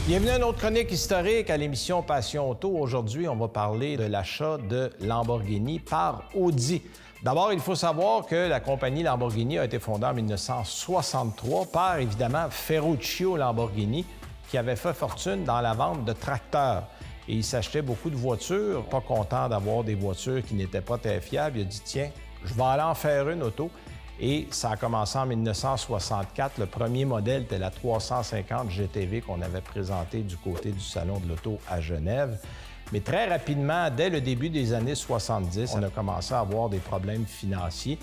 Bienvenue à une autre chronique historique à l'émission Passion Auto. Aujourd'hui, on va parler de l'achat de Lamborghini par Audi. D'abord, il faut savoir que la compagnie Lamborghini a été fondée en 1963 par, évidemment, Ferruccio Lamborghini, qui avait fait fortune dans la vente de tracteurs. Et il s'achetait beaucoup de voitures, pas content d'avoir des voitures qui n'étaient pas très fiables. Il a dit, tiens, je vais aller en faire une auto. Et ça a commencé en 1964. Le premier modèle était la 350 GTV qu'on avait présentée du côté du Salon de l'Auto à Genève. Mais très rapidement, dès le début des années 70, on a commencé à avoir des problèmes financiers,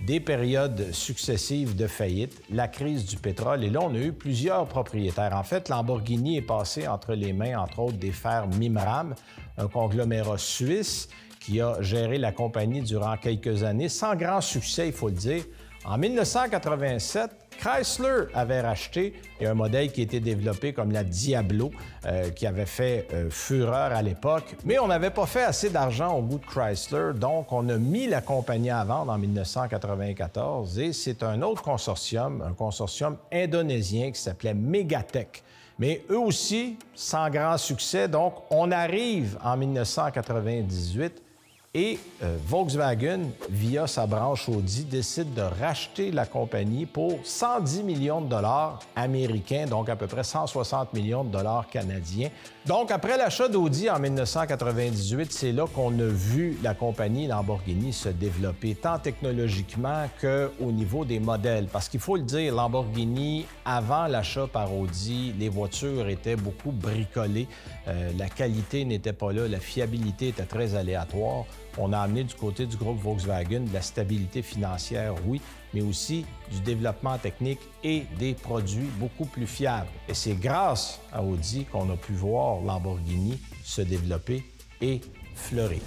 des périodes successives de faillite, la crise du pétrole. Et là, on a eu plusieurs propriétaires. En fait, Lamborghini est passé entre les mains, entre autres, des frères Mimram, un conglomérat suisse qui a géré la compagnie durant quelques années, sans grand succès, il faut le dire. En 1987, Chrysler avait racheté un modèle qui était développé comme la Diablo, qui avait fait fureur à l'époque. Mais on n'avait pas fait assez d'argent au bout de Chrysler, donc on a mis la compagnie à vendre en 1994 et c'est un autre consortium, un consortium indonésien qui s'appelait Megatech. Mais eux aussi, sans grand succès, donc on arrive en 1998 et Volkswagen, via sa branche Audi, décide de racheter la compagnie pour 110 millions de dollars américains, donc à peu près 160 millions de dollars canadiens. Donc, après l'achat d'Audi en 1998, c'est là qu'on a vu la compagnie Lamborghini se développer tant technologiquement qu'au niveau des modèles. Parce qu'il faut le dire, Lamborghini, avant l'achat par Audi, les voitures étaient beaucoup bricolées, la qualité n'était pas là, la fiabilité était très aléatoire. On a amené du côté du groupe Volkswagen de la stabilité financière, oui, mais aussi du développement technique et des produits beaucoup plus fiables. Et c'est grâce à Audi qu'on a pu voir Lamborghini se développer et fleurir.